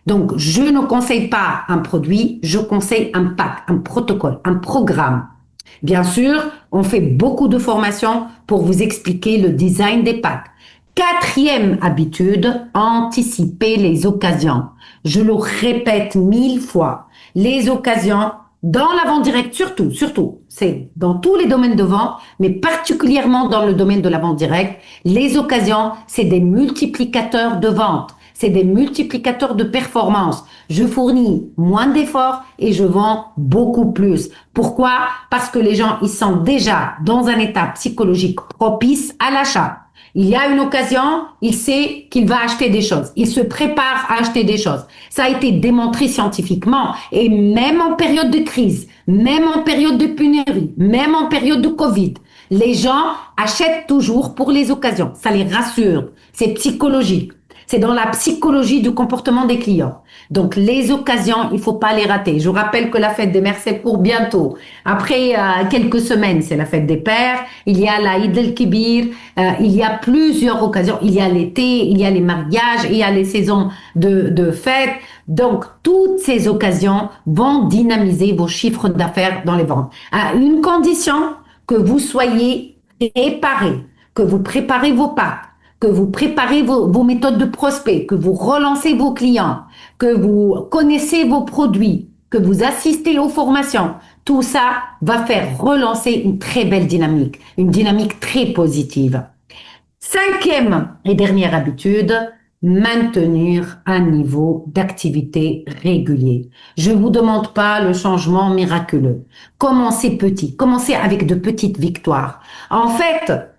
Donc, je ne conseille pas un produit, je conseille un pack, un protocole, un programme. Bien sûr, on fait beaucoup de formations pour vous expliquer le design des packs. Quatrième habitude, anticiper les occasions. Je le répète 1000 fois. Les occasions, dans la vente directe, surtout, c'est dans tous les domaines de vente, mais particulièrement dans le domaine de la vente directe, les occasions, c'est des multiplicateurs de vente. C'est des multiplicateurs de performance. Je fournis moins d'efforts et je vends beaucoup plus. Pourquoi? Parce que les gens, ils sont déjà dans un état psychologique propice à l'achat. Il y a une occasion, il sait qu'il va acheter des choses. Il se prépare à acheter des choses. Ça a été démontré scientifiquement. Et même en période de crise, même en période de pénurie, même en période de Covid, les gens achètent toujours pour les occasions. Ça les rassure. C'est psychologique. C'est dans la psychologie du comportement des clients. Donc, les occasions, il faut pas les rater. Je vous rappelle que la fête des mères, c'est pour bientôt. Après quelques semaines, c'est la fête des pères. Il y a la Eid el-Kibir. Il y a plusieurs occasions. Il y a l'été, il y a les mariages, il y a les saisons de fêtes. Donc, toutes ces occasions vont dynamiser vos chiffres d'affaires dans les ventes. À une condition que vous soyez préparés, que vous préparez vos packs, que vous préparez vos méthodes de prospect, que vous relancez vos clients, que vous connaissez vos produits, que vous assistez aux formations. Tout ça va faire relancer une très belle dynamique, une dynamique très positive. Cinquième et dernière habitude, maintenir un niveau d'activité régulier. Je ne vous demande pas le changement miraculeux. Commencez petit, commencez avec de petites victoires. En fait,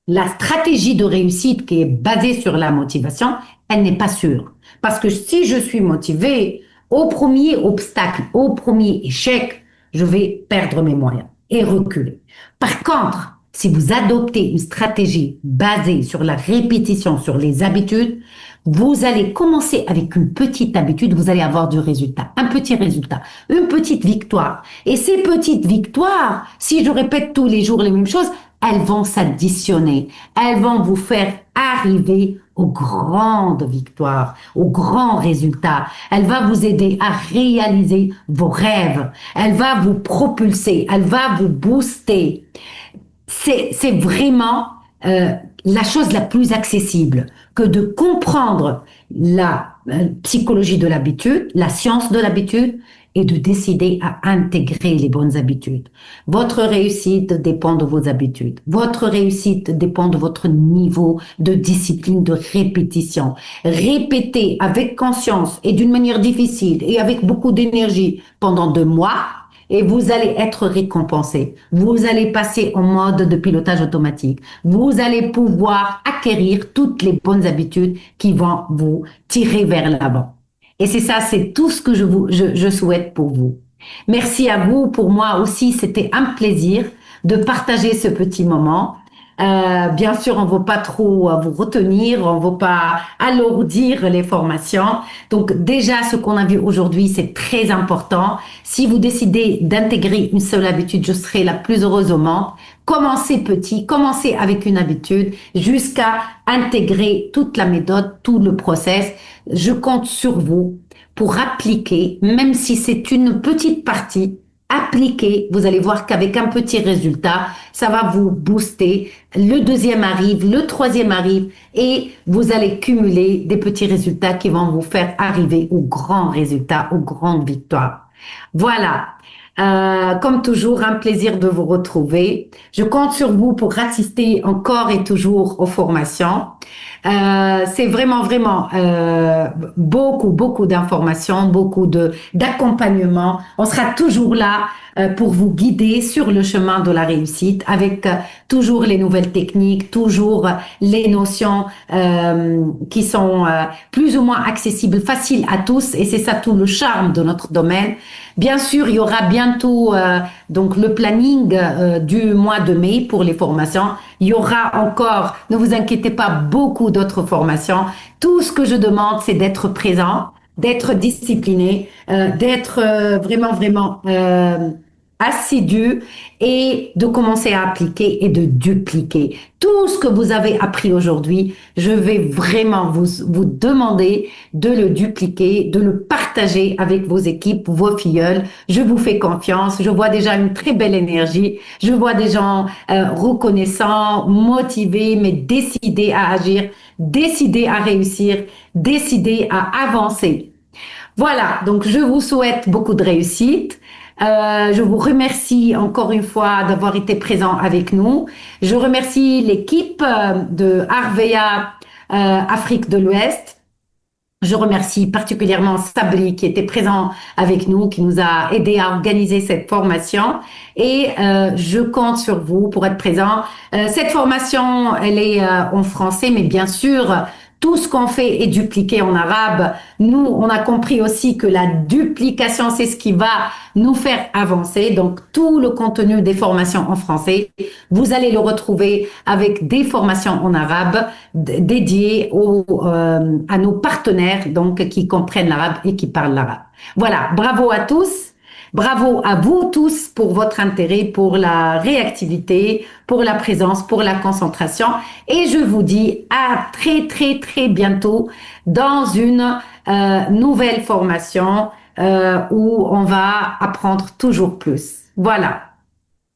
la stratégie de réussite qui est basée sur la motivation, elle n'est pas sûre. Parce que si je suis motivée, au premier obstacle, au premier échec, je vais perdre mes moyens et reculer. Par contre, si vous adoptez une stratégie basée sur la répétition, sur les habitudes, vous allez commencer avec une petite habitude, vous allez avoir du résultat, un petit résultat, une petite victoire. Et ces petites victoires, si je répète tous les jours les mêmes choses, elles vont s'additionner, elles vont vous faire arriver aux grandes victoires, aux grands résultats. Elle va vous aider à réaliser vos rêves. Elle va vous propulser, elle va vous booster. C'est vraiment la chose la plus accessible que de comprendre la psychologie de l'habitude, la science de l'habitude et de décider à intégrer les bonnes habitudes. Votre réussite dépend de vos habitudes. Votre réussite dépend de votre niveau de discipline, de répétition. Répétez avec conscience et d'une manière difficile et avec beaucoup d'énergie pendant 2 mois et vous allez être récompensé. Vous allez passer en mode de pilotage automatique. Vous allez pouvoir acquérir toutes les bonnes habitudes qui vont vous tirer vers l'avant. Et c'est ça, c'est tout ce que je souhaite pour vous. Merci à vous. Pour moi aussi, c'était un plaisir de partager ce petit moment. Bien sûr, on ne veut pas trop vous retenir, on ne veut pas alourdir les formations. Donc déjà, ce qu'on a vu aujourd'hui, c'est très important. Si vous décidez d'intégrer une seule habitude, je serai la plus heureuse au monde. Commencez petit, commencez avec une habitude jusqu'à intégrer toute la méthode, tout le process. Je compte sur vous pour appliquer, même si c'est une petite partie, appliquez. Vous allez voir qu'avec un petit résultat, ça va vous booster. Le deuxième arrive, le troisième arrive et vous allez cumuler des petits résultats qui vont vous faire arriver aux grands résultats, aux grandes victoires. Voilà. Comme toujours, un plaisir de vous retrouver. Je compte sur vous pour assister encore et toujours aux formations. C'est vraiment beaucoup d'informations, beaucoup de d'accompagnement. On sera toujours là pour vous guider sur le chemin de la réussite avec toujours les nouvelles techniques, toujours les notions qui sont plus ou moins accessibles, faciles à tous et c'est ça tout le charme de notre domaine. Bien sûr, il y aura bientôt donc le planning du mois de mai pour les formations. Il y aura encore, ne vous inquiétez pas, beaucoup d'autres formations. Tout ce que je demande, c'est d'être présent, d'être discipliné, d'être vraiment assidu et de commencer à appliquer et de dupliquer. Tout ce que vous avez appris aujourd'hui, je vais vraiment vous demander de le dupliquer, de le partager avec vos équipes, vos filleuls. Je vous fais confiance. Je vois déjà une très belle énergie. Je vois des gens reconnaissants, motivés, mais décidés à agir, décidés à réussir, décidés à avancer. Voilà, donc je vous souhaite beaucoup de réussite. Je vous remercie encore une fois d'avoir été présent avec nous. Je remercie l'équipe de Arvea Afrique de l'Ouest. Je remercie particulièrement Sabri qui était présent avec nous, qui nous a aidé à organiser cette formation. Et je compte sur vous pour être présent. Cette formation, elle est en français, mais bien sûr, tout ce qu'on fait est dupliqué en arabe. Nous, on a compris aussi que la duplication, c'est ce qui va nous faire avancer. Donc, tout le contenu des formations en français, vous allez le retrouver avec des formations en arabe dédiées à nos partenaires, donc qui comprennent l'arabe et qui parlent l'arabe. Voilà, bravo à tous. Bravo à vous tous pour votre intérêt, pour la réactivité, pour la présence, pour la concentration. Et je vous dis à très bientôt dans une nouvelle formation où on va apprendre toujours plus. Voilà.